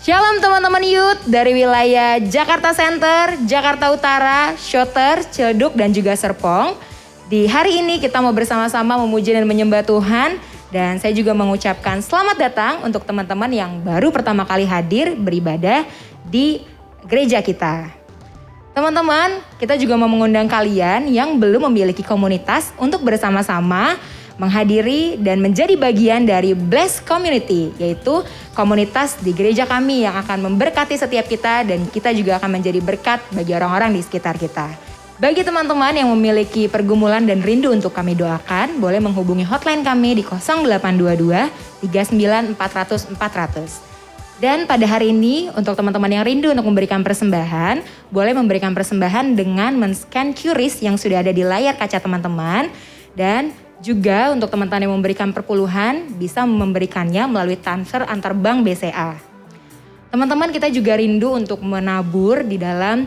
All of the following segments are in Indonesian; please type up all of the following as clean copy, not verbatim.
Shalom teman-teman youth dari wilayah Jakarta Center, Jakarta Utara, Shoter, Ciledug dan juga Serpong. Di hari ini kita mau bersama-sama memuji dan menyembah Tuhan. Dan saya juga mengucapkan selamat datang untuk teman-teman yang baru pertama kali hadir beribadah di gereja kita. Teman-teman, kita juga mau mengundang kalian yang belum memiliki komunitas untuk bersama-sama menghadiri dan menjadi bagian dari Bless Community, yaitu komunitas di gereja kami yang akan memberkati setiap kita dan kita juga akan menjadi berkat bagi orang-orang di sekitar kita. Bagi teman-teman yang memiliki pergumulan dan rindu untuk kami doakan, boleh menghubungi hotline kami di 0822 39 400 400. Dan pada hari ini untuk teman-teman yang rindu untuk memberikan persembahan, boleh memberikan persembahan dengan men-scan QRIS yang sudah ada di layar kaca teman-teman. Dan juga untuk teman-teman yang memberikan perpuluhan bisa memberikannya melalui transfer antar bank BCA. Teman-teman, kita juga rindu untuk menabur di dalam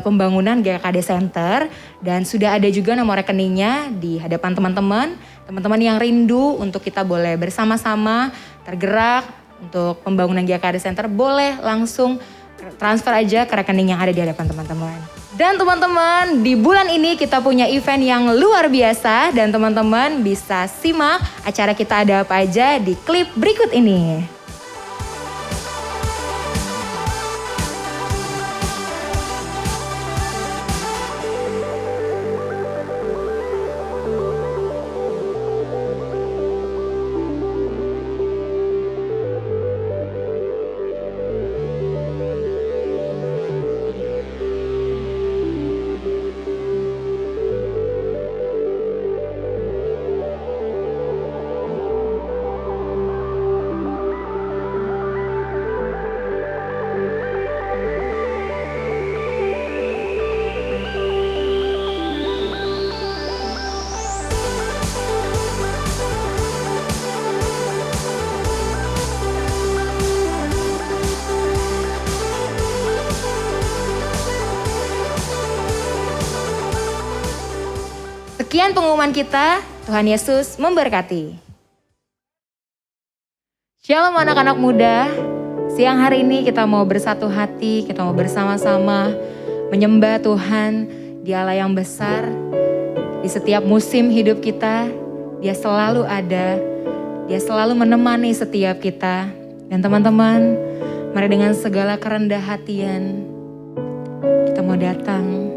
pembangunan GKD Center dan sudah ada juga nomor rekeningnya di hadapan teman-teman. Teman-teman yang rindu untuk kita boleh bersama-sama tergerak untuk pembangunan GKD Center boleh langsung transfer aja ke rekening yang ada di hadapan teman-teman. Dan teman-teman, di bulan ini kita punya event yang luar biasa dan teman-teman bisa simak acara kita ada apa aja di klip berikut ini. Sekian pengumuman kita, Tuhan Yesus memberkati. Shalom anak-anak muda, siang hari ini kita mau bersatu hati, kita mau bersama-sama menyembah Tuhan, Dia Allah yang besar. Di setiap musim hidup kita, Dia selalu ada, Dia selalu menemani setiap kita. Dan teman-teman, mari dengan segala kerendah hatian, kita mau datang.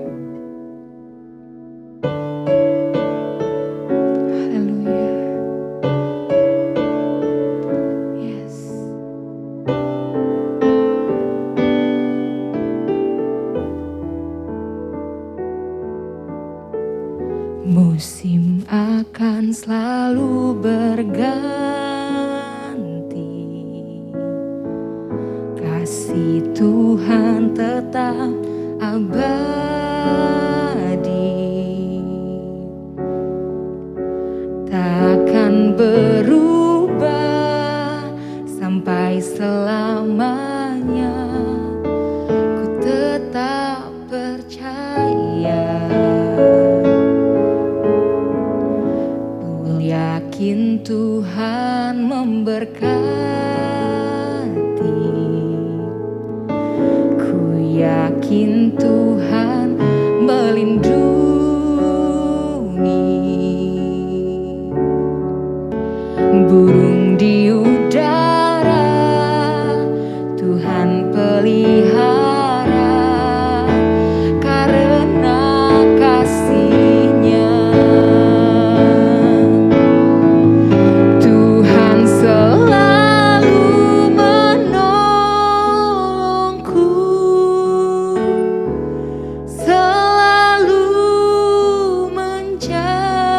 Musim akan selalu berganti, kasih Tuhan tetap abadi, takkan berubah sampai selamanya. Ku tetap percaya. Yakin Tuhan memberkati, ku yakin yakin Tuhan melindungi. Burung di udara Tuhan pelihara karena kasih-Nya. Tuhan selalu menolongku, selalu menjagaku.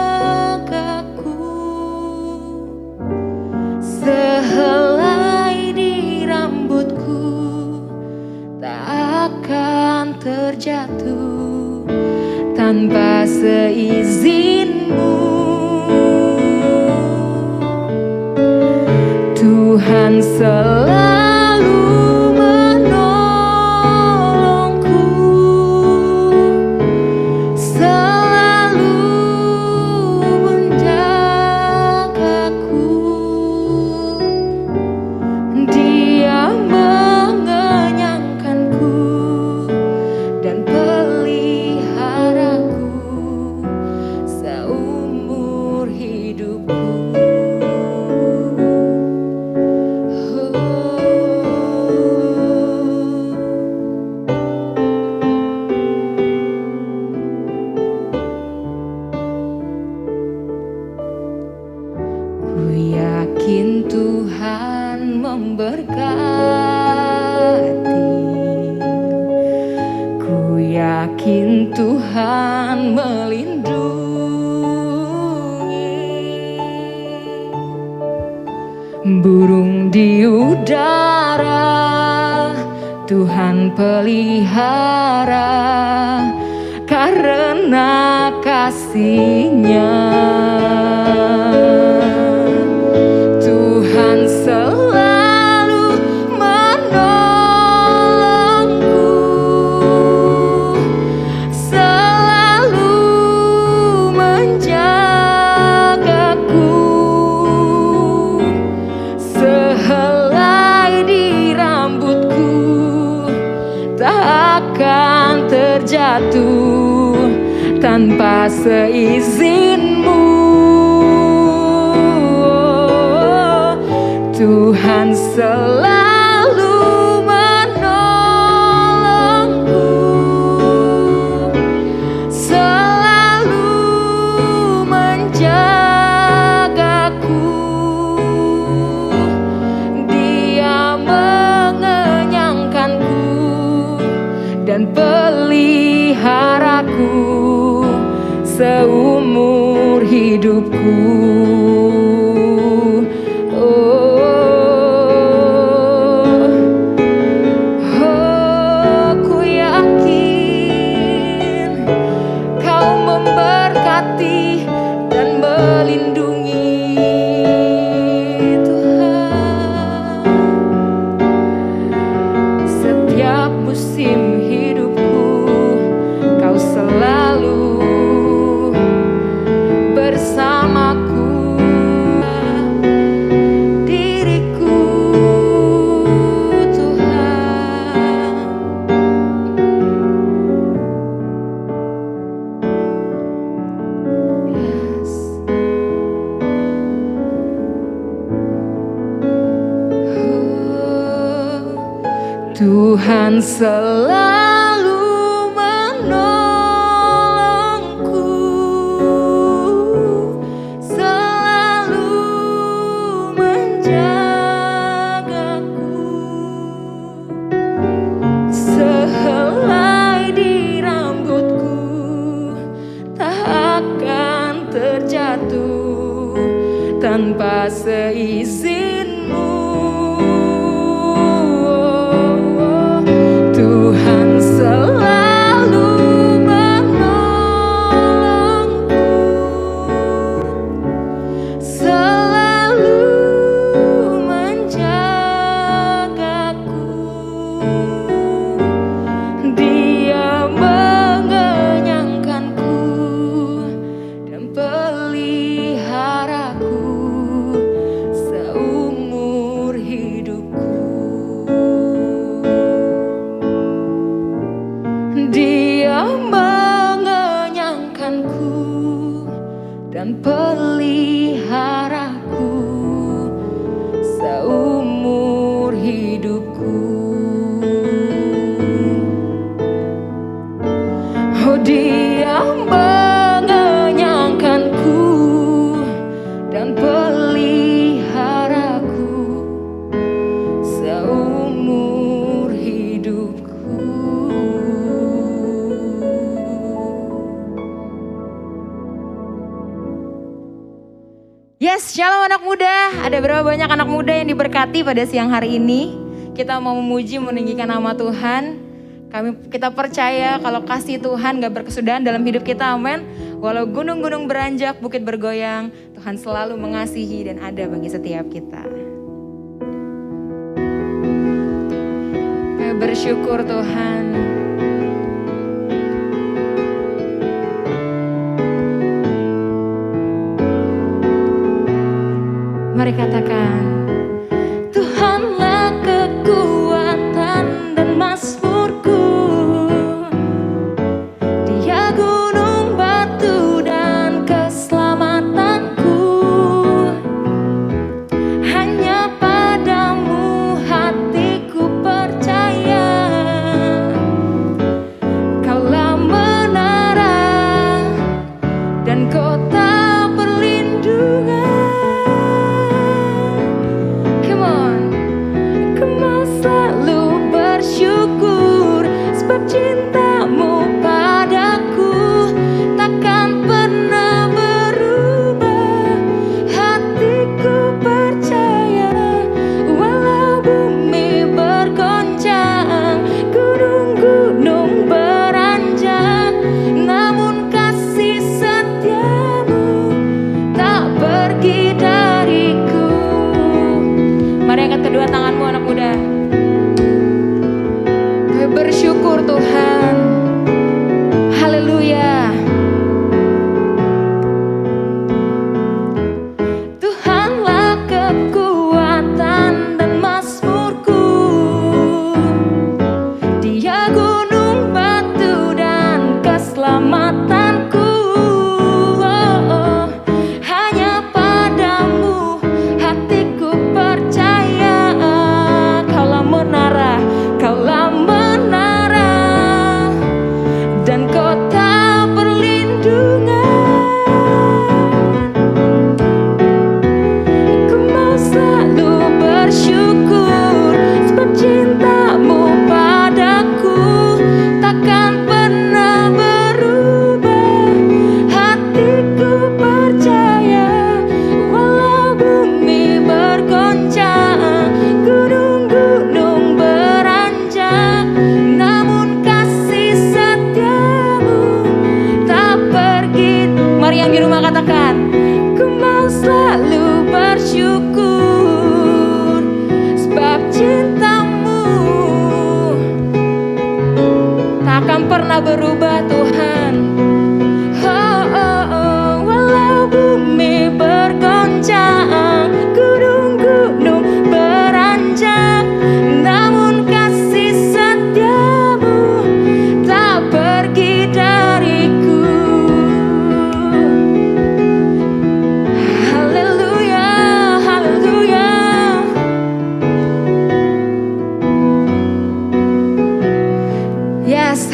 Sehelai di rambutku tak akan terjatuh tanpa seizin-Mu. Tuhan selalu menolongku, selalu menjagaku. Dia mengenyangkanku dan peliharaku seumur hidupku. Ku yakin Tuhan memberkati, ku yakin Tuhan melindungi. Burung di udara Tuhan pelihara karena kasih-Nya. Tuhan selalu menolongku, selalu menjagaku. Sehelai di rambutku tak akan terjatuh tanpa seizin-Mu. Tuhan selalu menolongku, selalu menjagaku. Dia mengenyangkanku dan peliharaku seumur hidupku. Ku yakin Kau memberkati dan melindungi, Tuhan. Setiap musim hidupku Kau selalu bersamaku. Diriku Tuhan, yes. Tuhan selalu menolongku, selalu menjagaku. Sehelai di rambutku tak akan terjatuh tanpa seizin-Mu. Tuhan selalu menolongku, selalu menjagaku. Dia mengenyangkanku dan peliharaku seumur hidupku. anak muda? Ada berapa banyak anak muda yang diberkati pada siang hari ini? Kita mau memuji, meninggikan nama Tuhan. Kita percaya kalau kasih Tuhan gak berkesudahan dalam hidup kita, amin. Walau gunung-gunung beranjak, bukit bergoyang, Tuhan selalu mengasihi dan ada bagi setiap kita. Bersyukur Tuhan. Mari katakan, Tuhanlah kekuatan dan mazmurku. Dia gunung batu dan keselamatanku. Hanya padamu hatiku percaya. Kaulah menara dan kota perlindungan. Cintamu padaku takkan pernah berubah. Hatiku percaya walau bumi bergoncang, gunung-gunung beranjak, namun kasih setiamu tak pergi dariku. Mari angkat kedua tanganmu anak muda. Bersyukur Tuhan. Haleluya. Tuhanlah kekuatan dan mazmurku. Dia gunung batu dan keselamatanku. Hanya padamu hatiku percaya. Kaulah menara, kaulah dan kota perlindungan. Ku mau selalu bersyukur sebab cintamu padaku takkan pernah berubah. Hatiku percaya walau bumi bergoncang, gunung-gunung beranjak, namun kasih yang di rumah katakan, ku mau selalu bersyukur sebab cintamu takkan pernah berubah Tuhan. Walau bumi bergoncang, gunung-gunung beranjak, namun kasih setiamu tak pergi dariku.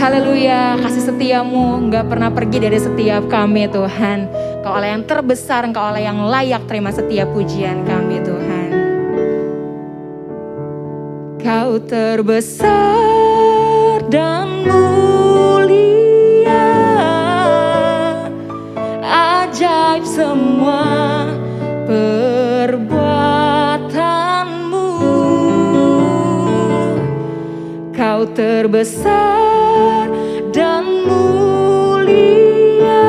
Haleluya, kasih setiamu gak pernah pergi dari setiap kami Tuhan. Kau Allah yang terbesar, Engkau Allah yang layak terima setiap pujian kami Tuhan. Kau terbesar dan mulia, ajaib semua perbuatanmu. Kau terbesar dan mulia,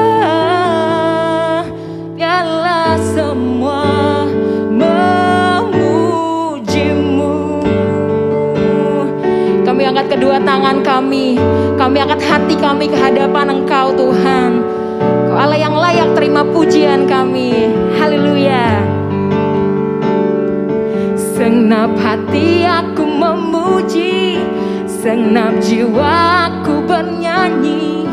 biarlah semua memujimu. Kami angkat kedua tangan kami angkat hati kami ke hadapan Engkau Tuhan. Kau Allah yang layak terima pujian kami. Haleluya. Segenap hati aku memuji, segenap jiwaku bernyanyi,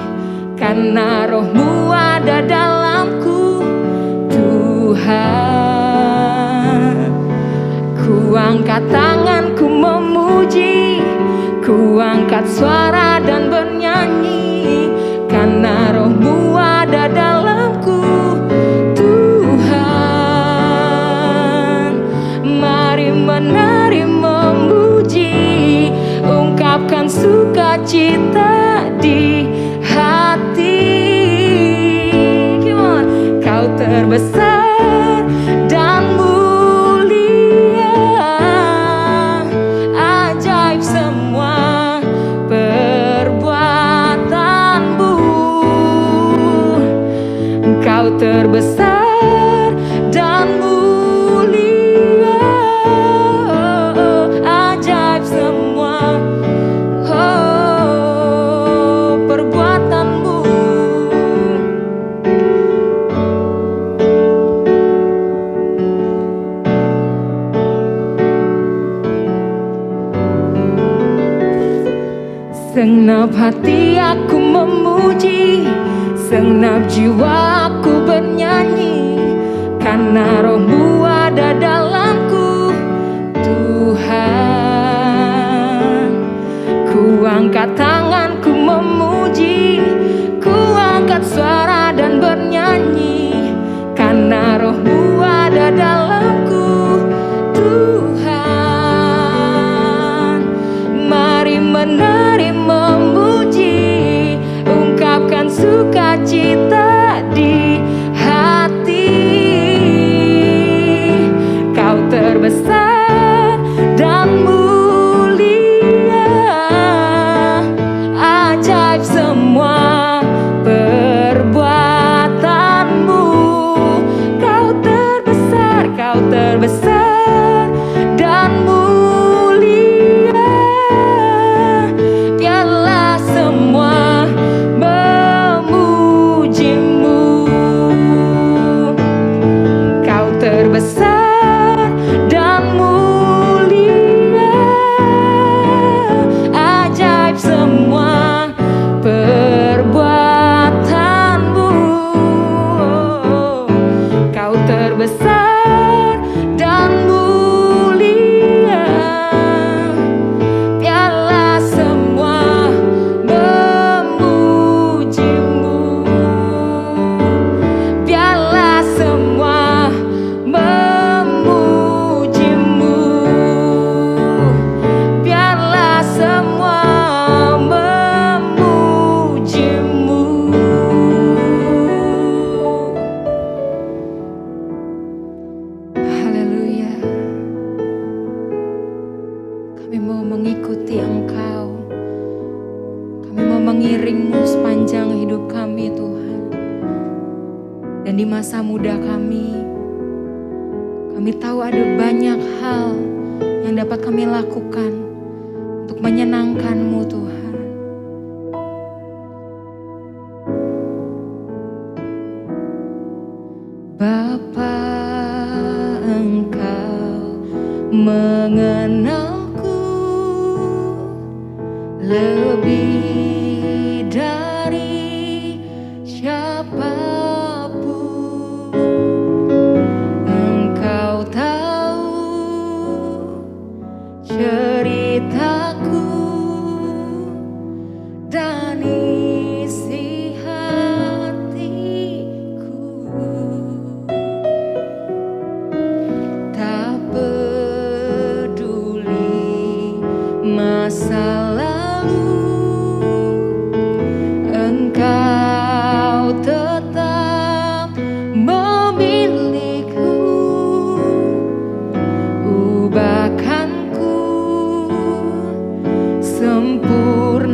karena roh-Mu ada dalamku Tuhan. Ku angkat tanganku memuji, ku angkat suara dan bernyanyi, karena roh-Mu ada dalamku Tuhan. Mari menari memuji, ungkapkan sukacita di hati. Come on. Kau terbesar dan mulia, Segenap hati aku memuji, segenap jiwaku bernyanyi, karena Roh-Mu ada dalamku, Tuhan. Ku angkat tanganku memuji, ku angkat suara dan bernyanyi, karena Roh-Mu ada dalamku, Tuhan. Mari menari memuji, ungkapkan sukacita di hati. Kau terbesar dan mulia, ajaib semua perbuatanmu. Kau terbesar dan mulia, biarlah semua memujimu. Kau terbesar dan mulia, ajaib semua perbuatanmu. Kau terbesar dan mulia, biarlah semua memujimu. Biarlah semua memujimu. Biarlah semua memujimu. Haleluya. Kami mau mengikuti Engkau. Kami mau mengiring-Mu sepanjang hidup kami, Tuhan. Dan di masa muda kami tahu ada banyak hal yang dapat kami lakukan untuk menyenangkan-Mu, Tuhan. Bapa, Engkau mengenalku lebih dari siapapun. Engkau tahu ceritaku dan isi hatiku. Tak peduli masa lalu, Engkau tetap memilihku. Ubahkanku, sempurnakan,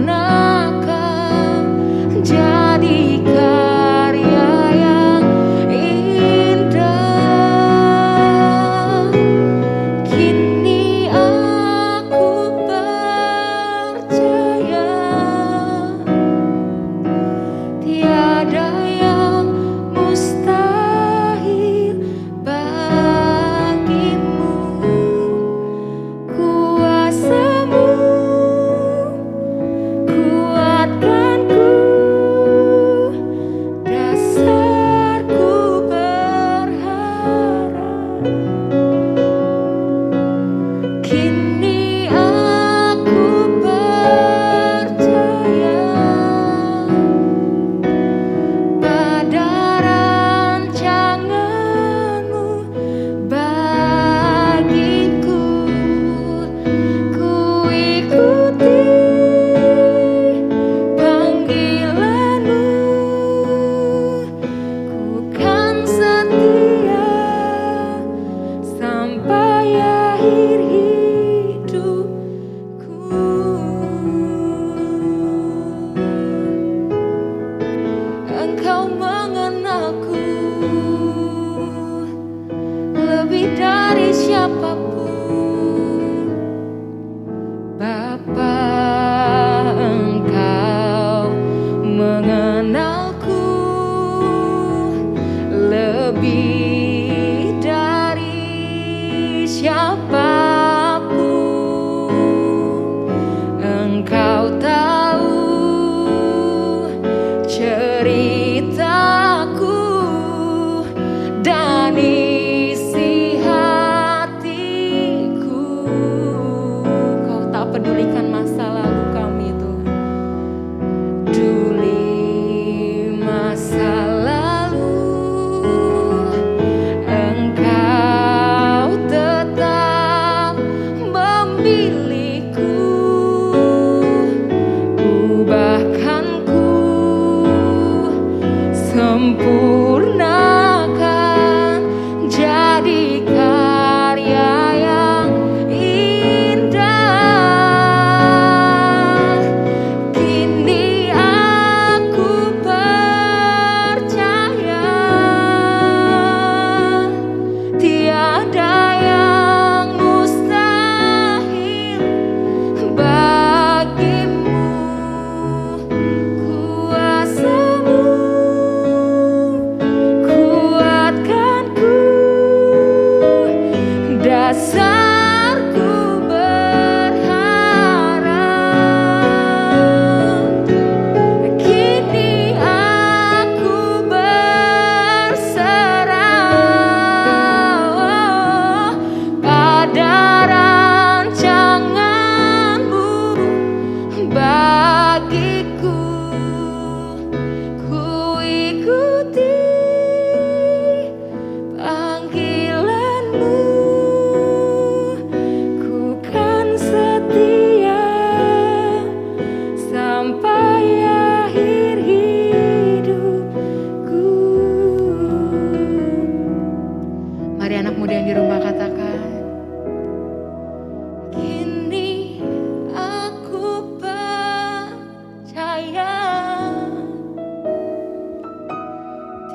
jadi karya yang indah. Kini aku percaya milikku, ubahkan ku, sempurnakan jadi karya yang indah. Kini aku percaya tiada yang mustahil bagimu. Kuasamu kuatkanku, dasarku berharap. Kini aku berserah pada rancanganmu bagiku. Ku ikuti panggilanmu, ku kan setia sampai akhir hidupku. Mari anak muda yang di rumah katakan, kini aku percaya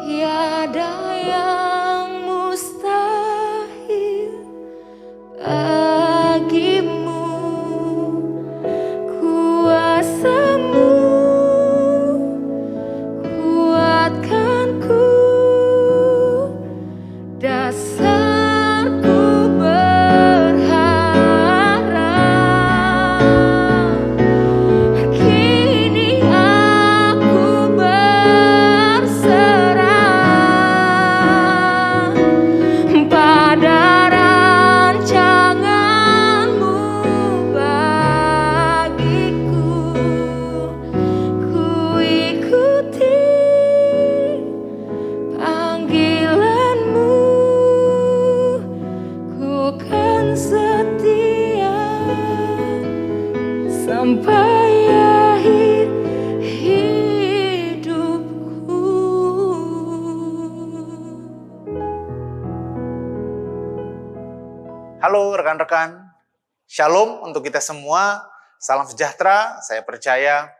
tiada yang mustahil bagimu. Kuasamu kuatkanku, dasarku berharap. Kini aku berserah pada rancanganmu bagiku. Ku ikuti panggilanmu, ku kan setia sampai akhir hidupku. Halo rekan-rekan, shalom untuk kita semua, salam sejahtera. Saya percaya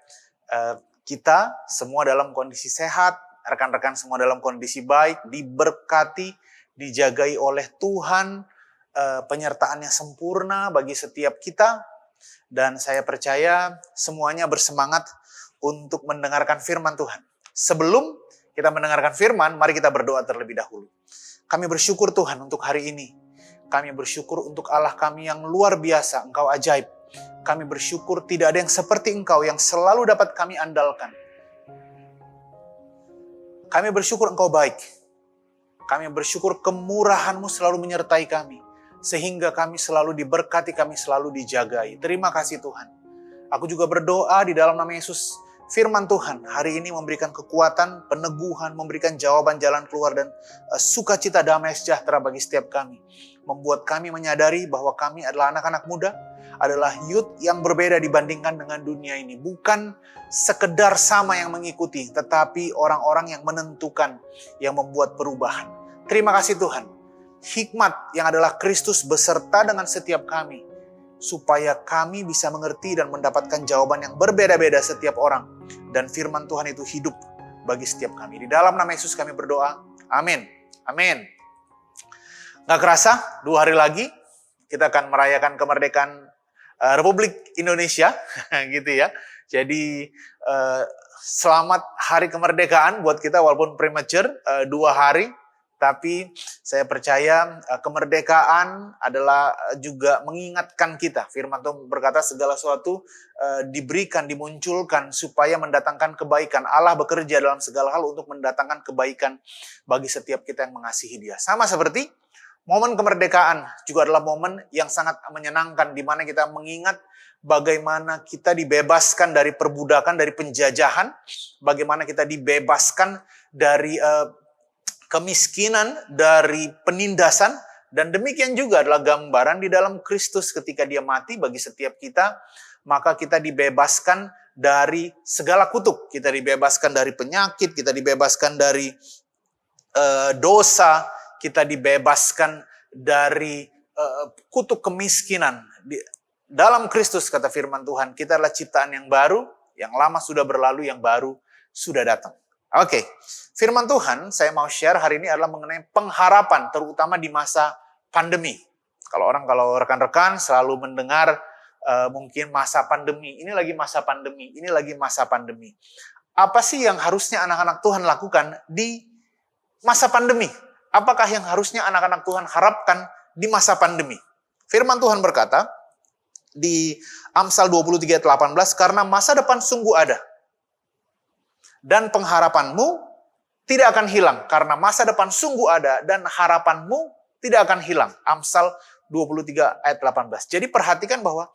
kita semua dalam kondisi sehat, rekan-rekan semua dalam kondisi baik, diberkati, dijagai oleh Tuhan, penyertaannya sempurna bagi setiap kita. Dan saya percaya semuanya bersemangat untuk mendengarkan firman Tuhan. Sebelum kita mendengarkan firman, mari kita berdoa terlebih dahulu. Kami bersyukur Tuhan untuk hari ini. Kami bersyukur untuk Allah kami yang luar biasa, Engkau ajaib. Kami bersyukur tidak ada yang seperti Engkau yang selalu dapat kami andalkan. Kami bersyukur Engkau baik. Kami bersyukur kemurahan-Mu selalu menyertai kami. Sehingga kami selalu diberkati, kami selalu dijagai. Terima kasih Tuhan. Aku juga berdoa di dalam nama Yesus. Firman Tuhan hari ini memberikan kekuatan, peneguhan, memberikan jawaban jalan keluar dan sukacita damai sejahtera bagi setiap kami. Membuat kami menyadari bahwa kami adalah anak-anak muda, adalah youth yang berbeda dibandingkan dengan dunia ini. Bukan sekedar sama yang mengikuti, tetapi orang-orang yang menentukan, yang membuat perubahan. Terima kasih Tuhan. Hikmat yang adalah Kristus beserta dengan setiap kami, supaya kami bisa mengerti dan mendapatkan jawaban yang berbeda-beda setiap orang. Dan firman Tuhan itu hidup bagi setiap kami. Di dalam nama Yesus kami berdoa. Amin. Amin. Gak kerasa, 2 hari lagi kita akan merayakan kemerdekaan Republik Indonesia. gitu ya. Jadi selamat hari kemerdekaan buat kita walaupun premature 2 hari. Tapi saya percaya kemerdekaan adalah juga mengingatkan kita. Firman Tuhan berkata segala sesuatu diberikan, dimunculkan supaya mendatangkan kebaikan. Allah bekerja dalam segala hal untuk mendatangkan kebaikan bagi setiap kita yang mengasihi Dia. Sama seperti momen kemerdekaan juga adalah momen yang sangat menyenangkan di mana kita mengingat bagaimana kita dibebaskan dari perbudakan, dari penjajahan, bagaimana kita dibebaskan dari kemiskinan, dari penindasan, Dan demikian juga adalah gambaran di dalam Kristus ketika dia mati bagi setiap kita, maka kita dibebaskan dari segala kutuk. Kita dibebaskan dari penyakit, kita dibebaskan dari dosa, kita dibebaskan dari kutuk kemiskinan. Dalam Kristus, kata firman Tuhan, kita adalah ciptaan yang baru, yang lama sudah berlalu, yang baru sudah datang. Oke, firman Tuhan saya mau share hari ini adalah mengenai pengharapan, terutama di masa pandemi. Kalau rekan-rekan selalu mendengar mungkin masa pandemi, ini lagi masa pandemi, ini lagi masa pandemi. Apa sih yang harusnya anak-anak Tuhan lakukan di masa pandemi? Apakah yang harusnya anak-anak Tuhan harapkan di masa pandemi? Firman Tuhan berkata di Amsal 23 ayat 18, karena masa depan sungguh ada. Dan pengharapanmu tidak akan hilang. Karena masa depan sungguh ada dan harapanmu tidak akan hilang. Amsal 23 ayat 18. Jadi perhatikan bahwa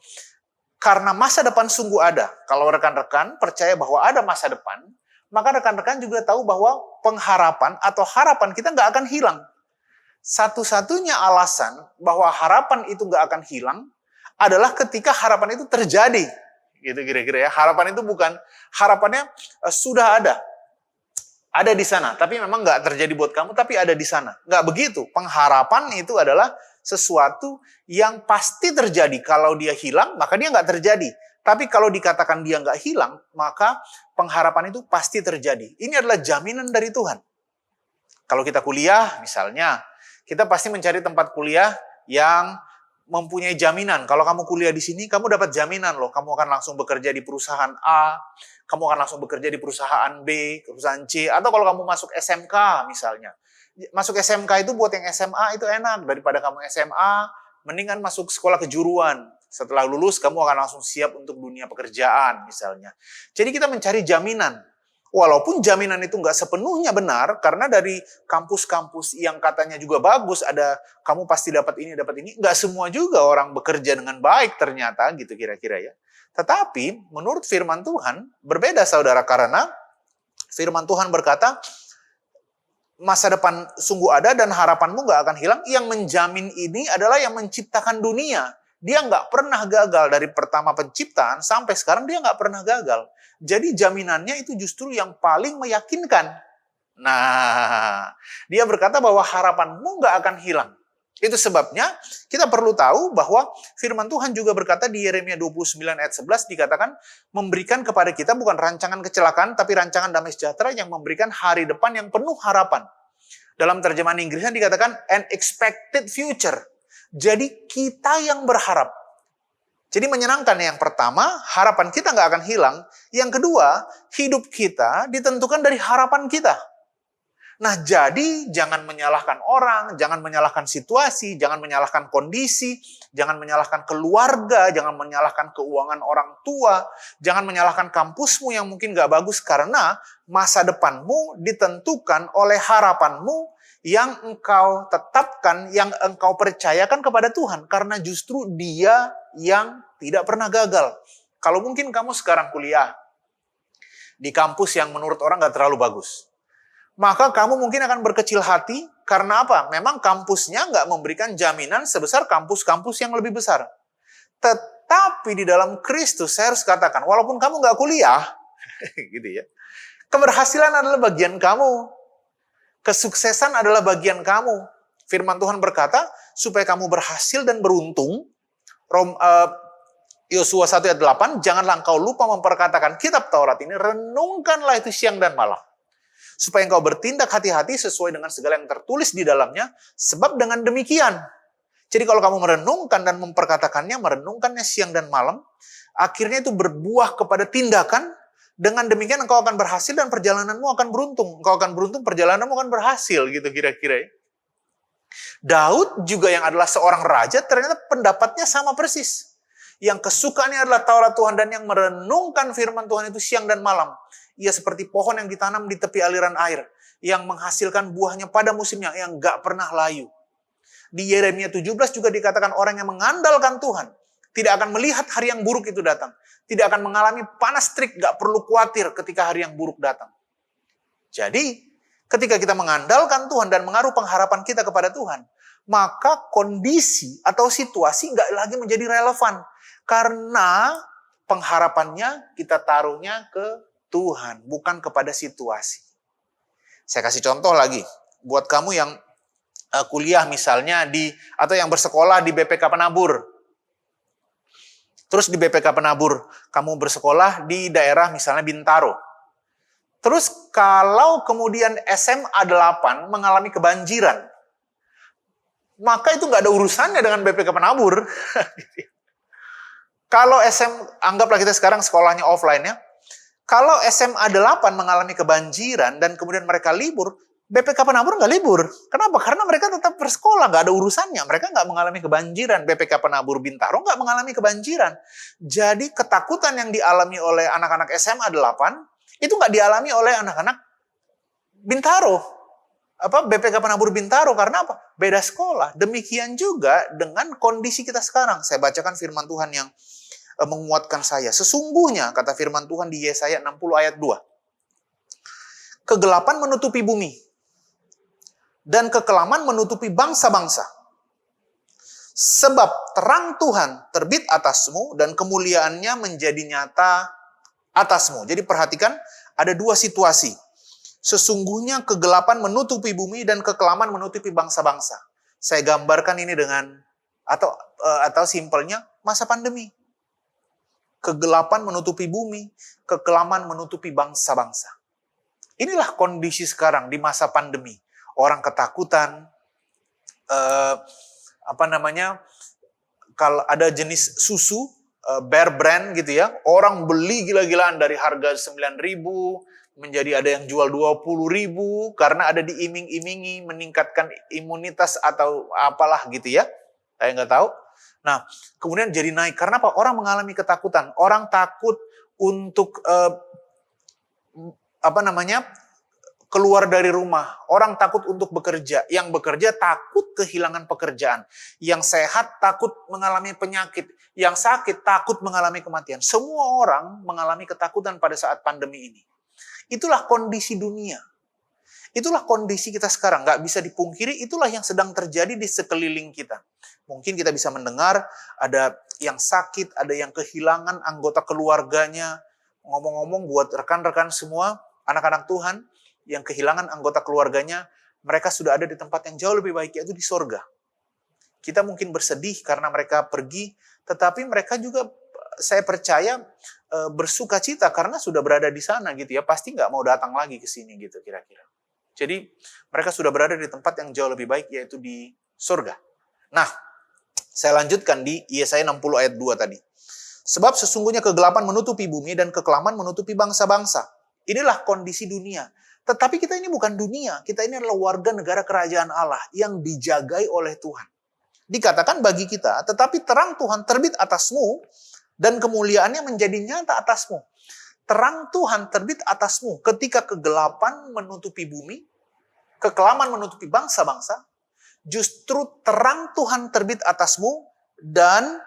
karena masa depan sungguh ada. Kalau rekan-rekan percaya bahwa ada masa depan, maka rekan-rekan juga tahu bahwa pengharapan atau harapan kita nggak akan hilang. Satu-satunya alasan bahwa harapan itu nggak akan hilang adalah ketika harapan itu terjadi. Gitu kira-kira ya. Harapan itu bukan, harapannya sudah ada di sana, tapi memang nggak terjadi buat kamu, tapi ada di sana. Nggak begitu. Pengharapan itu adalah sesuatu yang pasti terjadi. Kalau dia hilang, maka dia nggak terjadi. Tapi kalau dikatakan dia nggak hilang, maka pengharapan itu pasti terjadi. Ini adalah jaminan dari Tuhan. Kalau kita kuliah, misalnya, kita pasti mencari tempat kuliah yang mempunyai jaminan. Kalau kamu kuliah di sini, kamu dapat jaminan loh. Kamu akan langsung bekerja di perusahaan A, kamu akan langsung bekerja di perusahaan B, perusahaan C, atau kalau kamu masuk SMK misalnya. Masuk SMK itu buat yang SMA itu enak. Daripada kamu SMA, mendingan masuk sekolah kejuruan. Setelah lulus, kamu akan langsung siap untuk dunia pekerjaan misalnya. Jadi kita mencari jaminan. Walaupun jaminan itu nggak sepenuhnya benar, karena dari kampus-kampus yang katanya juga bagus, ada kamu pasti dapat ini, nggak semua juga orang bekerja dengan baik ternyata, gitu kira-kira ya. Tetapi menurut firman Tuhan, berbeda saudara, karena firman Tuhan berkata, masa depan sungguh ada dan harapanmu nggak akan hilang. Yang menjamin ini adalah yang menciptakan dunia. Dia nggak pernah gagal dari pertama penciptaan sampai sekarang, dia nggak pernah gagal. Jadi jaminannya itu justru yang paling meyakinkan. Nah, dia berkata bahwa harapanmu nggak akan hilang. Itu sebabnya kita perlu tahu bahwa firman Tuhan juga berkata di Yeremia 29 ayat 11 dikatakan memberikan kepada kita bukan rancangan kecelakaan tapi rancangan damai sejahtera yang memberikan hari depan yang penuh harapan. Dalam terjemahan Inggrisnya dikatakan an expected future. Jadi kita yang berharap. Jadi menyenangkan yang pertama, harapan kita nggak akan hilang. Yang kedua, hidup kita ditentukan dari harapan kita. Nah, jadi jangan menyalahkan orang, jangan menyalahkan situasi, jangan menyalahkan kondisi, jangan menyalahkan keluarga, jangan menyalahkan keuangan orang tua, jangan menyalahkan kampusmu yang mungkin nggak bagus, karena masa depanmu ditentukan oleh harapanmu yang engkau tetapkan, yang engkau percayakan kepada Tuhan. Karena justru Dia yang tidak pernah gagal. Kalau mungkin kamu sekarang kuliah di kampus yang menurut orang nggak terlalu bagus, maka kamu mungkin akan berkecil hati. Karena apa? Memang kampusnya nggak memberikan jaminan sebesar kampus-kampus yang lebih besar. Tetapi di dalam Kristus, saya harus katakan, walaupun kamu nggak kuliah, gitu ya, keberhasilan adalah bagian kamu. Kesuksesan adalah bagian kamu. Firman Tuhan berkata, supaya kamu berhasil dan beruntung, Yosua 1 ayat 8, janganlah engkau lupa memperkatakan kitab Taurat ini, renungkanlah itu siang dan malam. Supaya engkau bertindak hati-hati sesuai dengan segala yang tertulis di dalamnya, sebab dengan demikian. Jadi kalau kamu merenungkan dan merenungkannya siang dan malam, akhirnya itu berbuah kepada tindakan. Dengan demikian engkau akan berhasil dan perjalananmu akan beruntung. Engkau akan beruntung, perjalananmu akan berhasil, gitu kira-kira. Daud juga yang adalah seorang raja, ternyata pendapatnya sama persis. Yang kesukaannya adalah Taurat Tuhan dan yang merenungkan firman Tuhan itu siang dan malam. Ia seperti pohon yang ditanam di tepi aliran air, yang menghasilkan buahnya pada musimnya, yang gak pernah layu. Di Yeremia 17 juga dikatakan orang yang mengandalkan Tuhan tidak akan melihat hari yang buruk itu datang. Tidak akan mengalami panas terik, gak perlu khawatir ketika hari yang buruk datang. Jadi, ketika kita mengandalkan Tuhan dan menaruh pengharapan kita kepada Tuhan, maka kondisi atau situasi nggak lagi menjadi relevan. Karena pengharapannya kita taruhnya ke Tuhan, bukan kepada situasi. Saya kasih contoh lagi, buat kamu yang kuliah misalnya atau yang bersekolah di BPK Penabur. Terus di BPK Penabur, kamu bersekolah di daerah misalnya Bintaro. Terus kalau kemudian SMA 8 mengalami kebanjiran, maka itu nggak ada urusannya dengan BPK Penabur. Kalau anggaplah kita sekarang sekolahnya offline ya. Kalau SMA 8 mengalami kebanjiran dan kemudian mereka libur, BPK Penabur nggak libur. Kenapa? Karena mereka tetap bersekolah, nggak ada urusannya. Mereka nggak mengalami kebanjiran. BPK Penabur Bintaro nggak mengalami kebanjiran. Jadi ketakutan yang dialami oleh anak-anak SMA 8, itu nggak dialami oleh anak-anak Bintaro. BPK Penabur Bintaro, karena apa? Beda sekolah. Demikian juga dengan kondisi kita sekarang. Saya bacakan firman Tuhan yang menguatkan saya. Sesungguhnya, kata firman Tuhan di Yesaya 60 ayat 2. Kegelapan menutupi bumi, dan kekelaman menutupi bangsa-bangsa. Sebab terang Tuhan terbit atasmu, dan kemuliaannya menjadi nyata atasmu. Jadi perhatikan, ada dua situasi. Sesungguhnya kegelapan menutupi bumi, dan kekelaman menutupi bangsa-bangsa. Saya gambarkan ini dengan, atau simpelnya, masa pandemi. Kegelapan menutupi bumi, kekelaman menutupi bangsa-bangsa. Inilah kondisi sekarang di masa pandemi. Orang ketakutan, kalau ada jenis susu, Bear Brand gitu ya, orang beli gila-gilaan dari harga 9.000, menjadi ada yang jual 20.000, karena ada diiming-imingi meningkatkan imunitas atau apalah gitu ya. Saya nggak tahu. Nah, kemudian jadi naik. Karena apa? Orang mengalami ketakutan. Orang takut untuk keluar dari rumah. Orang takut untuk bekerja. Yang bekerja takut kehilangan pekerjaan. Yang sehat takut mengalami penyakit. Yang sakit takut mengalami kematian. Semua orang mengalami ketakutan pada saat pandemi ini. Itulah kondisi dunia. Itulah kondisi kita sekarang, nggak bisa dipungkiri, itulah yang sedang terjadi di sekeliling kita. Mungkin kita bisa mendengar ada yang sakit, ada yang kehilangan anggota keluarganya. Ngomong-ngomong buat rekan-rekan semua, anak-anak Tuhan yang kehilangan anggota keluarganya, mereka sudah ada di tempat yang jauh lebih baik, yaitu di sorga. Kita mungkin bersedih karena mereka pergi, tetapi mereka juga, saya percaya, bersuka cita karena sudah berada di sana gitu ya, pasti nggak mau datang lagi ke sini gitu kira-kira. Jadi mereka sudah berada di tempat yang jauh lebih baik, yaitu di surga. Nah, saya lanjutkan di Yesaya 60 ayat 2 tadi. Sebab sesungguhnya kegelapan menutupi bumi dan kekelaman menutupi bangsa-bangsa. Inilah kondisi dunia. Tetapi kita ini bukan dunia. Kita ini adalah warga negara kerajaan Allah yang dijagai oleh Tuhan. Dikatakan bagi kita, tetapi terang Tuhan terbit atasmu dan kemuliaannya menjadi nyata atasmu. Terang Tuhan terbit atasmu ketika kegelapan menutupi bumi, kekelaman menutupi bangsa-bangsa. Justru terang Tuhan terbit atasmu dan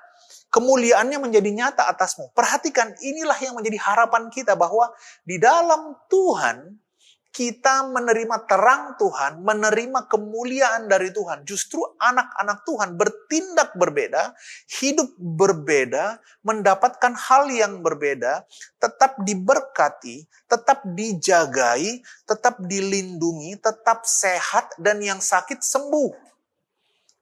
kemuliaannya menjadi nyata atasmu. Perhatikan, inilah yang menjadi harapan kita bahwa di dalam Tuhan kita menerima terang Tuhan, menerima kemuliaan dari Tuhan. Justru anak-anak Tuhan bertindak berbeda, hidup berbeda, mendapatkan hal yang berbeda, tetap diberkati, tetap dijagai, tetap dilindungi, tetap sehat, dan yang sakit sembuh.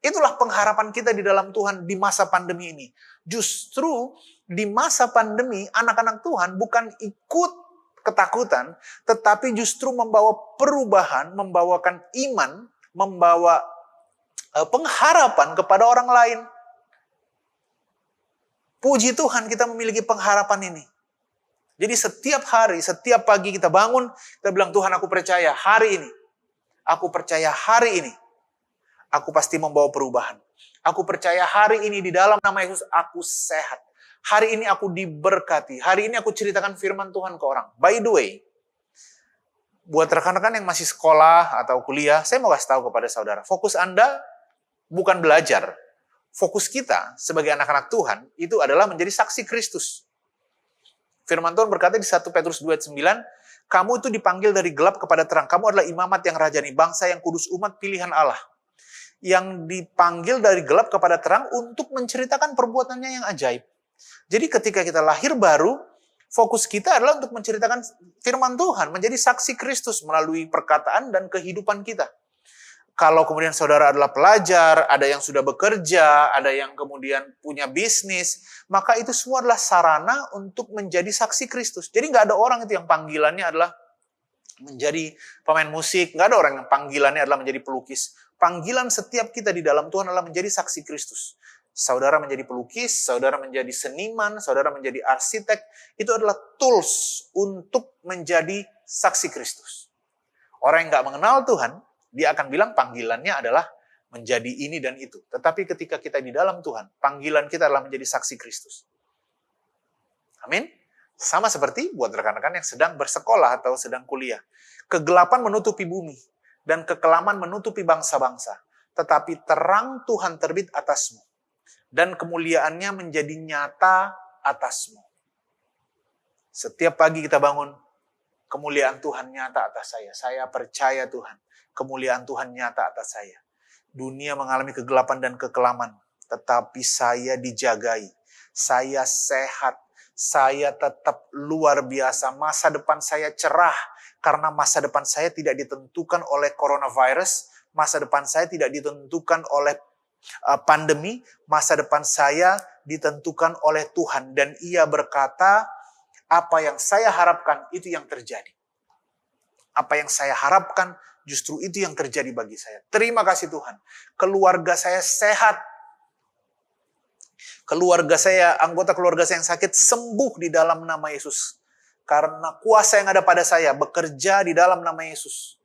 Itulah pengharapan kita di dalam Tuhan di masa pandemi ini. Justru di masa pandemi, anak-anak Tuhan bukan ikut ketakutan, tetapi justru membawa perubahan, membawakan iman, membawa pengharapan kepada orang lain. Puji Tuhan kita memiliki pengharapan ini. Jadi setiap hari, setiap pagi kita bangun, kita bilang, Tuhan aku percaya hari ini. Aku percaya hari ini. Aku pasti membawa perubahan. Aku percaya hari ini di dalam nama Yesus aku sehat. Hari ini aku diberkati. Hari ini aku ceritakan firman Tuhan ke orang. By the way, buat rekan-rekan yang masih sekolah atau kuliah, saya mau kasih tahu kepada saudara. Fokus Anda bukan belajar. Fokus kita sebagai anak-anak Tuhan itu adalah menjadi saksi Kristus. Firman Tuhan berkata di 1 Petrus 2:9, kamu itu dipanggil dari gelap kepada terang. Kamu adalah imamat yang rajani, bangsa yang kudus, umat pilihan Allah. yang dipanggil dari gelap kepada terang untuk menceritakan perbuatannya yang ajaib. Jadi ketika kita lahir baru, fokus kita adalah untuk menceritakan firman Tuhan, menjadi saksi Kristus melalui perkataan dan kehidupan kita. Kalau kemudian saudara adalah pelajar, ada yang sudah bekerja, ada yang kemudian punya bisnis, maka itu semua adalah sarana untuk menjadi saksi Kristus. Jadi nggak ada orang itu yang panggilannya adalah menjadi pemain musik, nggak ada orang yang panggilannya adalah menjadi pelukis. Panggilan setiap kita di dalam Tuhan adalah menjadi saksi Kristus. Saudara menjadi pelukis, saudara menjadi seniman, saudara menjadi arsitek, itu adalah tools untuk menjadi saksi Kristus. Orang yang nggak mengenal Tuhan, dia akan bilang panggilannya adalah menjadi ini dan itu. Tetapi ketika kita di dalam Tuhan, panggilan kita adalah menjadi saksi Kristus. Amin. Sama seperti buat rekan-rekan yang sedang bersekolah atau sedang kuliah. Kegelapan menutupi bumi dan kekelaman menutupi bangsa-bangsa. Tetapi terang Tuhan terbit atasmu dan kemuliaannya menjadi nyata atasmu. Setiap pagi kita bangun, kemuliaan Tuhan nyata atas saya. Saya percaya Tuhan. Kemuliaan Tuhan nyata atas saya. Dunia mengalami kegelapan dan kekelaman, tetapi saya dijagai. Saya sehat. Saya tetap luar biasa. Masa depan saya cerah, karena masa depan saya tidak ditentukan oleh coronavirus. Masa depan saya tidak ditentukan oleh pandemi. Masa depan saya ditentukan oleh Tuhan. Dan Ia berkata, apa yang saya harapkan itu yang terjadi. Apa yang saya harapkan justru itu yang terjadi bagi saya. Terima kasih Tuhan. Keluarga saya sehat. Anggota keluarga saya yang sakit sembuh di dalam nama Yesus. Karena kuasa yang ada pada saya bekerja di dalam nama Yesus.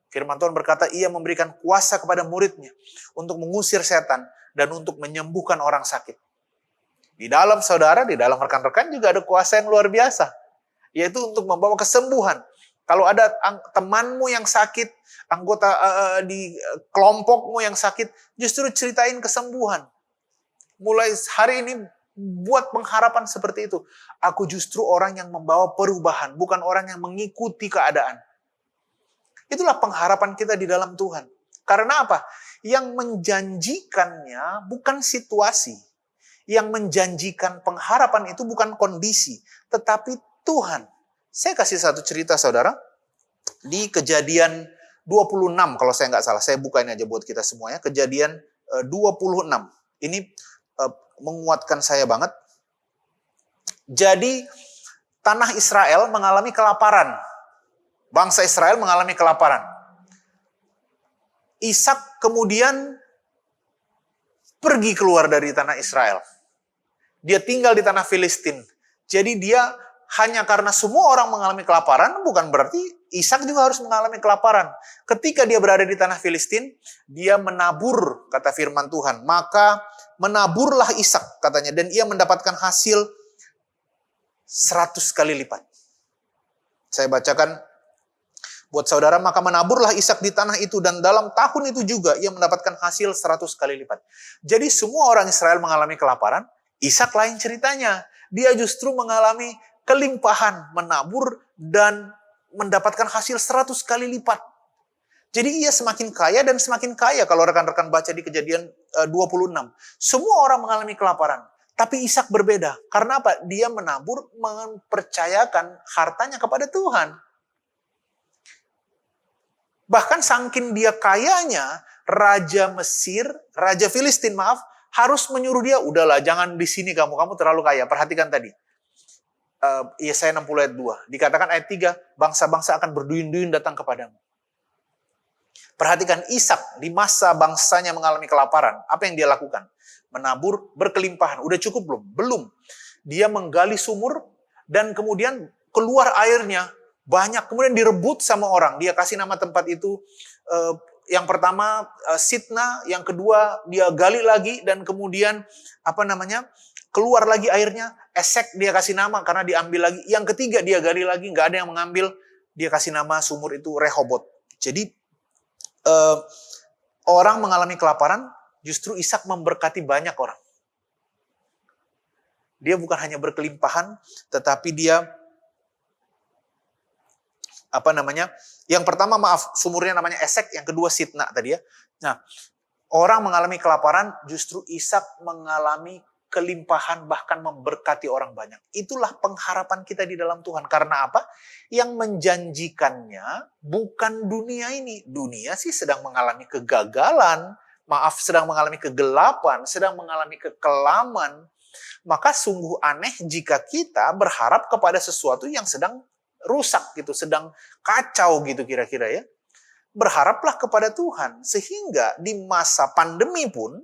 Firman Tuhan berkata, Ia memberikan kuasa kepada muridnya untuk mengusir setan dan untuk menyembuhkan orang sakit. Di dalam saudara, di dalam rekan-rekan juga ada kuasa yang luar biasa. Yaitu untuk membawa kesembuhan. Kalau ada temanmu yang sakit, anggota di kelompokmu yang sakit, justru ceritain kesembuhan. Mulai hari ini buat pengharapan seperti itu. Aku justru orang yang membawa perubahan, bukan orang yang mengikuti keadaan. Itulah pengharapan kita di dalam Tuhan. Karena apa? Yang menjanjikannya bukan situasi. Yang menjanjikan pengharapan itu bukan kondisi, tetapi Tuhan. Saya kasih satu cerita saudara, di Kejadian 26 kalau saya nggak salah, saya buka ini aja buat kita semuanya, Kejadian 26. Ini menguatkan saya banget. Jadi tanah Israel mengalami kelaparan. Bangsa Israel mengalami kelaparan. Ishak kemudian pergi keluar dari tanah Israel. Dia tinggal di tanah Filistin. Jadi dia hanya karena semua orang mengalami kelaparan, bukan berarti Ishak juga harus mengalami kelaparan. Ketika dia berada di tanah Filistin, dia menabur, kata firman Tuhan. Maka menaburlah Ishak, katanya. Dan ia mendapatkan hasil 100 kali lipat. Saya bacakan buat saudara, maka menaburlah Ishak di tanah itu. Dan dalam tahun itu juga ia mendapatkan hasil 100 kali lipat. Jadi semua orang Israel mengalami kelaparan, Ishak lain ceritanya. Dia justru mengalami kelimpahan, menabur, dan mendapatkan hasil 100 kali lipat. Jadi ia semakin kaya dan semakin kaya kalau rekan-rekan baca di Kejadian 26. Semua orang mengalami kelaparan. Tapi Ishak berbeda. Karena apa? Dia menabur, mempercayakan hartanya kepada Tuhan. Bahkan saking dia kayanya, Raja Filistin harus menyuruh dia, udahlah jangan di sini kamu terlalu kaya. Perhatikan tadi. Yesaya 60 ayat 2. Dikatakan ayat 3, bangsa-bangsa akan berduyun-duyun datang kepadamu. Perhatikan Ishak di masa bangsanya mengalami kelaparan. Apa yang dia lakukan? Menabur berkelimpahan. Udah cukup belum? Belum. Dia menggali sumur dan kemudian keluar airnya banyak. Kemudian direbut sama orang. Dia kasih nama tempat itu. Yang pertama Sitna, yang kedua dia gali lagi dan kemudian keluar lagi airnya. Esek dia kasih nama karena diambil lagi. Yang ketiga dia gali lagi, nggak ada yang mengambil. Dia kasih nama sumur itu Rehobot. Jadi orang mengalami kelaparan, justru Ishak memberkati banyak orang. Dia bukan hanya berkelimpahan, tetapi dia yang pertama sumurnya namanya Esek, yang kedua Sitna tadi ya. Nah, Orang mengalami kelaparan, justru Ishak mengalami kelimpahan, bahkan memberkati orang banyak. Itulah pengharapan kita di dalam Tuhan. Karena apa? Yang menjanjikannya bukan dunia ini. Dunia sih sedang mengalami kegagalan, sedang mengalami kegelapan, sedang mengalami kekelaman. Maka sungguh aneh jika kita berharap kepada sesuatu yang sedang rusak gitu, sedang kacau gitu kira-kira ya. Berharaplah kepada Tuhan, sehingga di masa pandemi pun,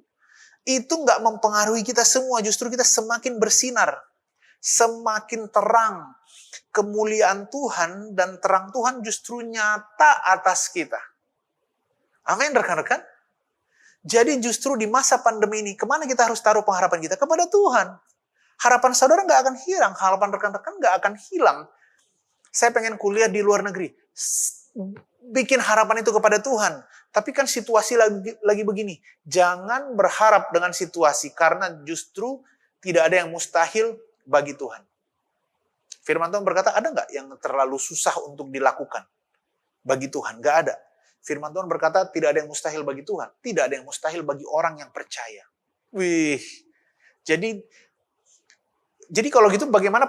itu nggak mempengaruhi kita semua, justru kita semakin bersinar, semakin terang. Kemuliaan Tuhan dan terang Tuhan justru nyata atas kita. Amin rekan-rekan. Jadi justru di masa pandemi ini, kemana kita harus taruh pengharapan kita? Kepada Tuhan. Harapan saudara nggak akan hilang, harapan rekan-rekan nggak akan hilang. Saya pengen kuliah di luar negeri. Bikin harapan itu kepada Tuhan. Tapi kan situasi lagi begini. Jangan berharap dengan situasi, karena justru tidak ada yang mustahil bagi Tuhan. Firman Tuhan berkata, ada nggak yang terlalu susah untuk dilakukan bagi Tuhan? Nggak ada. Firman Tuhan berkata, tidak ada yang mustahil bagi Tuhan. Tidak ada yang mustahil bagi orang yang percaya. Wih, jadi kalau gitu bagaimana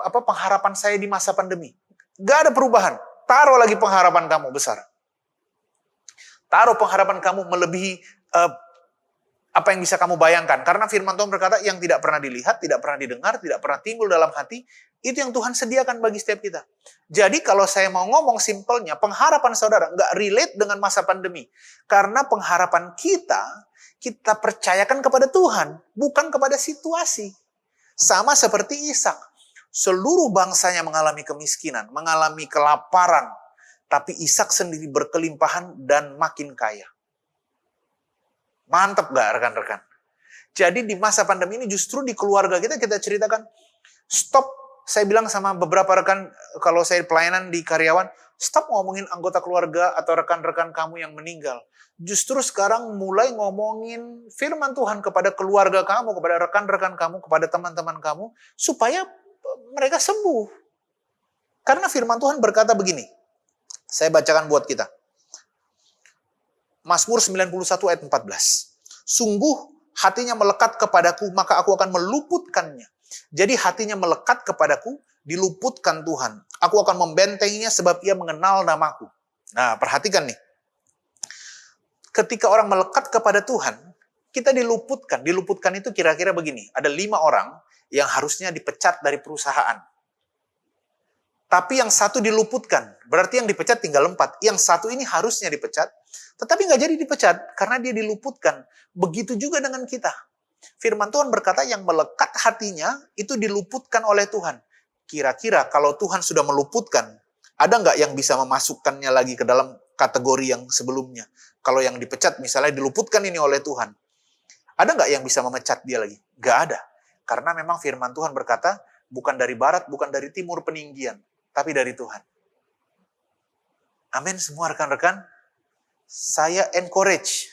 pengharapan saya di masa pandemi? Nggak ada perubahan. Taruh lagi pengharapan kamu besar. Taruh pengharapan kamu melebihi apa yang bisa kamu bayangkan. Karena firman Tuhan berkata, yang tidak pernah dilihat, tidak pernah didengar, tidak pernah timbul dalam hati, itu yang Tuhan sediakan bagi setiap kita. Jadi kalau saya mau ngomong simpelnya, pengharapan saudara nggak relate dengan masa pandemi. Karena pengharapan kita percayakan kepada Tuhan, bukan kepada situasi. Sama seperti Ishak. Seluruh bangsanya mengalami kemiskinan, mengalami kelaparan. Tapi Ishak sendiri berkelimpahan dan makin kaya. Mantap gak rekan-rekan? Jadi di masa pandemi ini justru di keluarga kita ceritakan, stop. Saya bilang sama beberapa rekan, kalau saya pelayanan di karyawan, stop ngomongin anggota keluarga atau rekan-rekan kamu yang meninggal. Justru sekarang mulai ngomongin firman Tuhan kepada keluarga kamu, kepada rekan-rekan kamu, kepada teman-teman kamu, supaya mereka sembuh. Karena firman Tuhan berkata begini, saya bacakan buat kita. Mazmur 91 ayat 14. Sungguh hatinya melekat kepadaku, maka aku akan meluputkannya. Jadi hatinya melekat kepadaku, diluputkan Tuhan. Aku akan membentenginya sebab ia mengenal namaku. Nah, perhatikan nih. Ketika orang melekat kepada Tuhan, kita diluputkan. Diluputkan itu kira-kira begini. Ada 5 orang yang harusnya dipecat dari perusahaan. Tapi yang satu diluputkan. Berarti yang dipecat tinggal 4. Yang satu ini harusnya dipecat. Tetapi nggak jadi dipecat karena dia diluputkan. Begitu juga dengan kita. Firman Tuhan berkata yang melekat hatinya itu diluputkan oleh Tuhan. Kira-kira kalau Tuhan sudah meluputkan, ada nggak yang bisa memasukkannya lagi ke dalam kategori yang sebelumnya? Kalau yang dipecat misalnya diluputkan ini oleh Tuhan. Ada nggak yang bisa memecat dia lagi? Nggak ada. Karena memang firman Tuhan berkata, bukan dari barat, bukan dari timur peninggian, tapi dari Tuhan. Amin semua rekan-rekan. Saya encourage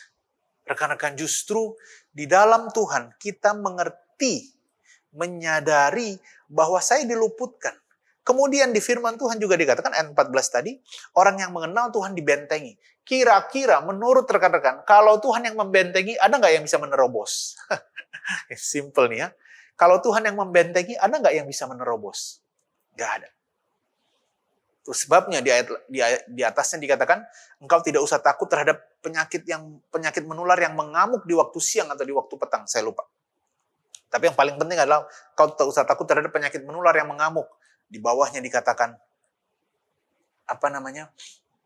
rekan-rekan justru di dalam Tuhan kita mengerti, menyadari bahwa saya diluputkan. Kemudian di firman Tuhan juga dikatakan ayat 14 tadi, orang yang mengenal Tuhan dibentengi. Kira-kira menurut rekan-rekan, kalau Tuhan yang membentengi, ada nggak yang bisa menerobos? Simple nih ya. Kalau Tuhan yang membentengi, ada nggak yang bisa menerobos? Nggak ada. Itu sebabnya di atasnya dikatakan, engkau tidak usah takut terhadap penyakit menular yang mengamuk di waktu siang atau di waktu petang. Saya lupa. Tapi yang paling penting adalah, engkau tidak usah takut terhadap penyakit menular yang mengamuk. Di bawahnya dikatakan,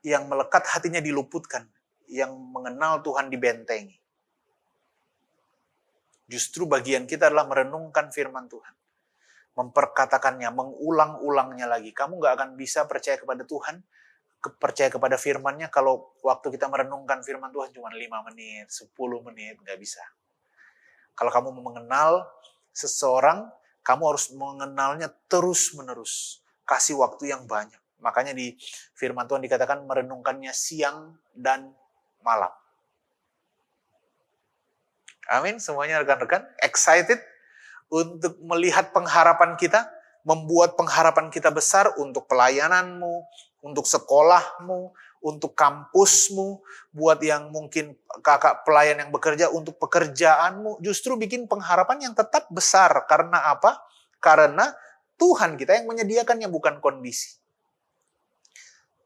yang melekat hatinya diluputkan, yang mengenal Tuhan dibentengi. Justru bagian kita adalah merenungkan firman Tuhan. Memperkatakannya, mengulang-ulangnya lagi. Kamu gak akan bisa percaya kepada Tuhan, percaya kepada firman-Nya kalau waktu kita merenungkan firman Tuhan cuma 5 menit, 10 menit, gak bisa. Kalau kamu mau mengenal seseorang, kamu harus mengenalnya terus-menerus. Kasih waktu yang banyak. Makanya di firman Tuhan dikatakan merenungkannya siang dan malam. Amin, semuanya rekan-rekan. Excited untuk melihat pengharapan kita, membuat pengharapan kita besar untuk pelayananmu, untuk sekolahmu, untuk kampusmu, buat yang mungkin kakak pelayan yang bekerja untuk pekerjaanmu. Justru bikin pengharapan yang tetap besar. Karena apa? Karena Tuhan kita yang menyediakannya, bukan kondisi.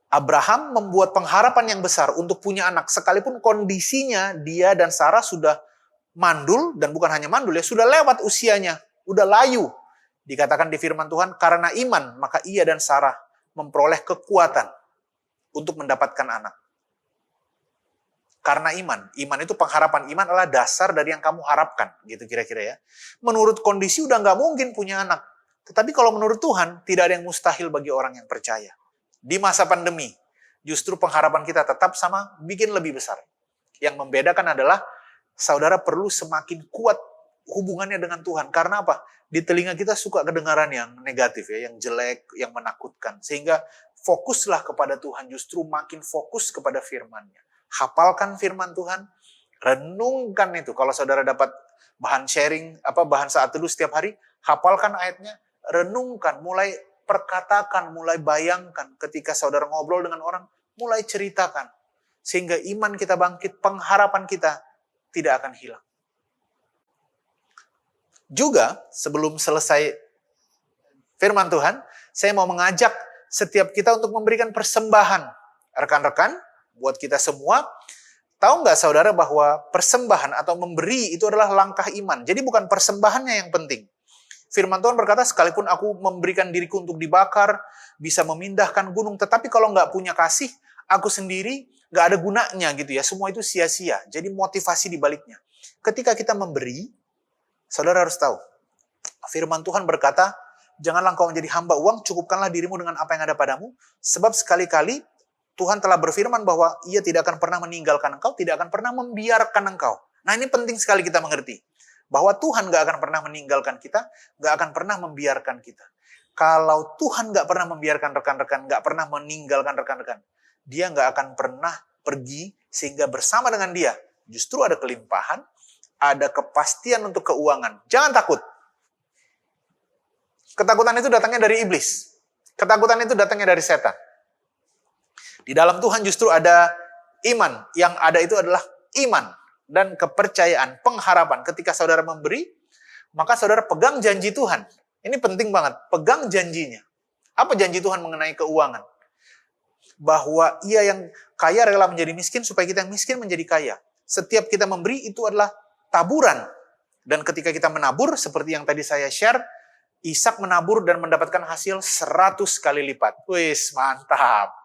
Abraham membuat pengharapan yang besar untuk punya anak. Sekalipun kondisinya dia dan Sarah sudah mandul, dan bukan hanya mandul ya, sudah lewat usianya, udah layu. Dikatakan di firman Tuhan, karena iman, maka ia dan Sarah memperoleh kekuatan untuk mendapatkan anak. Karena iman. Iman itu pengharapan. Iman adalah dasar dari yang kamu harapkan. Gitu kira-kira ya. Menurut kondisi udah nggak mungkin punya anak. Tetapi kalau menurut Tuhan, tidak ada yang mustahil bagi orang yang percaya. Di masa pandemi, justru pengharapan kita tetap sama, bikin lebih besar. Yang membedakan adalah, saudara perlu semakin kuat hubungannya dengan Tuhan. Karena apa? Di telinga kita suka kedengaran yang negatif ya, yang jelek, yang menakutkan. Sehingga fokuslah kepada Tuhan, justru makin fokus kepada firman-Nya. Hafalkan firman Tuhan, renungkan itu. Kalau saudara dapat bahan sharing, bahan saat teduh setiap hari, hafalkan ayatnya, renungkan, mulai perkatakan, mulai bayangkan. Ketika saudara ngobrol dengan orang, mulai ceritakan. Sehingga iman kita bangkit, pengharapan kita tidak akan hilang. Juga, sebelum selesai firman Tuhan, saya mau mengajak setiap kita untuk memberikan persembahan. Rekan-rekan, buat kita semua, tahu nggak saudara bahwa persembahan atau memberi itu adalah langkah iman. Jadi bukan persembahannya yang penting. Firman Tuhan berkata, sekalipun aku memberikan diriku untuk dibakar, bisa memindahkan gunung, tetapi kalau nggak punya kasih, aku sendiri nggak ada gunanya gitu ya. Semua itu sia-sia. Jadi motivasi di baliknya. Ketika kita memberi, saudara harus tahu, firman Tuhan berkata, janganlah engkau menjadi hamba uang, cukupkanlah dirimu dengan apa yang ada padamu, sebab sekali-kali Tuhan telah berfirman bahwa ia tidak akan pernah meninggalkan engkau, tidak akan pernah membiarkan engkau. Nah, ini penting sekali kita mengerti. Bahwa Tuhan gak akan pernah meninggalkan kita, gak akan pernah membiarkan kita. Kalau Tuhan gak pernah membiarkan rekan-rekan, gak pernah meninggalkan rekan-rekan, dia gak akan pernah pergi sehingga bersama dengan dia justru ada kelimpahan, ada kepastian untuk keuangan. Jangan takut. Ketakutan itu datangnya dari iblis. Ketakutan itu datangnya dari setan. Di dalam Tuhan justru ada iman. Yang ada itu adalah iman dan kepercayaan, pengharapan. Ketika saudara memberi, maka saudara pegang janji Tuhan. Ini penting banget, pegang janjinya. Apa janji Tuhan mengenai keuangan? Bahwa ia yang kaya rela menjadi miskin supaya kita yang miskin menjadi kaya. Setiap kita memberi itu adalah taburan. Dan ketika kita menabur, seperti yang tadi saya share, Ishak menabur dan mendapatkan hasil 100 kali lipat. Wis, mantap.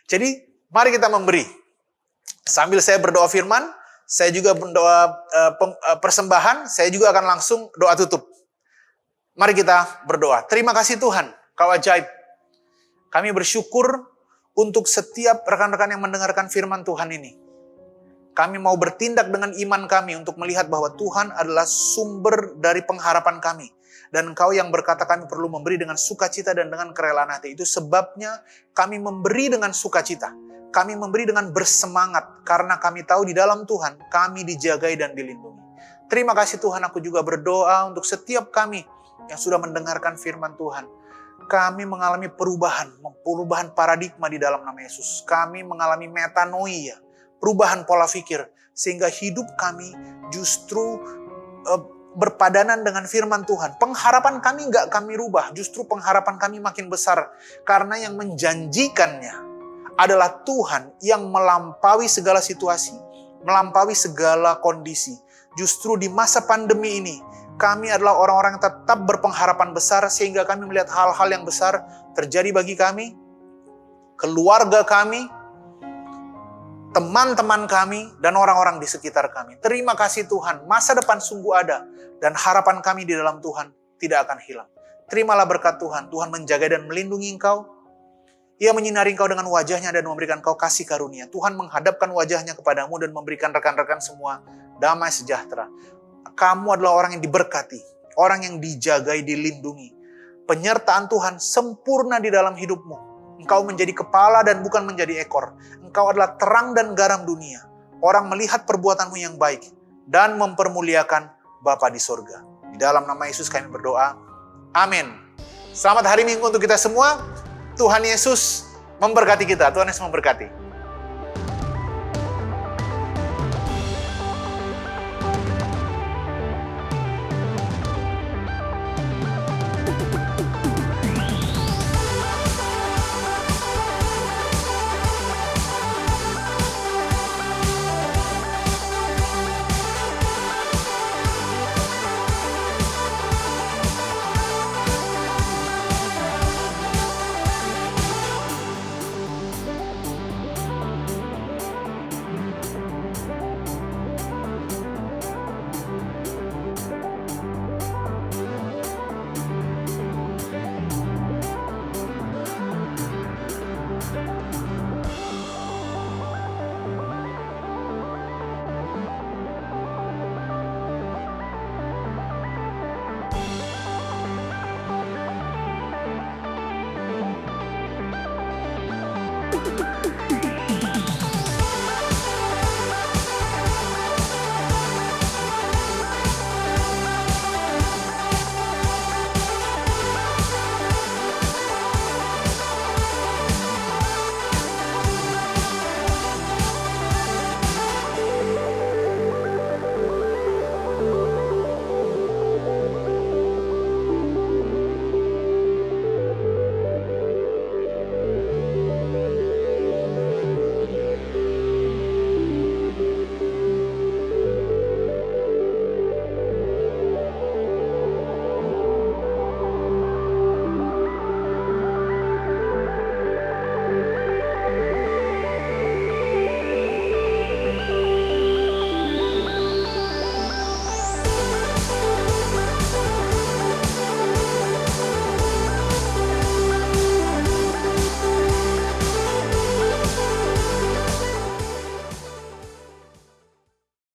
Jadi, mari kita memberi. Sambil saya berdoa firman, saya juga berdoa persembahan, saya juga akan langsung doa tutup. Mari kita berdoa. Terima kasih Tuhan, Kau ajaib. Kami bersyukur untuk setiap rekan-rekan yang mendengarkan firman Tuhan ini. Kami mau bertindak dengan iman kami untuk melihat bahwa Tuhan adalah sumber dari pengharapan kami. Dan Engkau yang berkata kami perlu memberi dengan sukacita dan dengan kerelaan hati. Itu sebabnya kami memberi dengan sukacita. Kami memberi dengan bersemangat. Karena kami tahu di dalam Tuhan kami dijagai dan dilindungi. Terima kasih Tuhan, aku juga berdoa untuk setiap kami yang sudah mendengarkan firman Tuhan. Kami mengalami perubahan paradigma di dalam nama Yesus. Kami mengalami metanoia, perubahan pola pikir. Sehingga hidup kami justru berpadanan dengan firman Tuhan. Pengharapan kami nggak kami rubah, justru pengharapan kami makin besar. Karena yang menjanjikannya adalah Tuhan yang melampaui segala situasi, melampaui segala kondisi. Justru di masa pandemi ini, kami adalah orang-orang yang tetap berpengharapan besar, sehingga kami melihat hal-hal yang besar terjadi bagi kami, keluarga kami, teman-teman kami, dan orang-orang di sekitar kami. Terima kasih Tuhan, masa depan sungguh ada, dan harapan kami di dalam Tuhan tidak akan hilang. Terimalah berkat Tuhan, Tuhan menjaga dan melindungi engkau. Ia menyinari engkau dengan wajahnya dan memberikan engkau kasih karunia. Tuhan menghadapkan wajahnya kepadamu dan memberikan rekan-rekan semua damai sejahtera. Kamu adalah orang yang diberkati, orang yang dijagai, dilindungi. Penyertaan Tuhan sempurna di dalam hidupmu. Engkau menjadi kepala dan bukan menjadi ekor. Engkau adalah terang dan garam dunia. Orang melihat perbuatanmu yang baik dan mempermuliakan Bapa di sorga. Di dalam nama Yesus kami berdoa. Amin. Selamat hari Minggu untuk kita semua. Tuhan Yesus memberkati kita. Tuhan Yesus memberkati.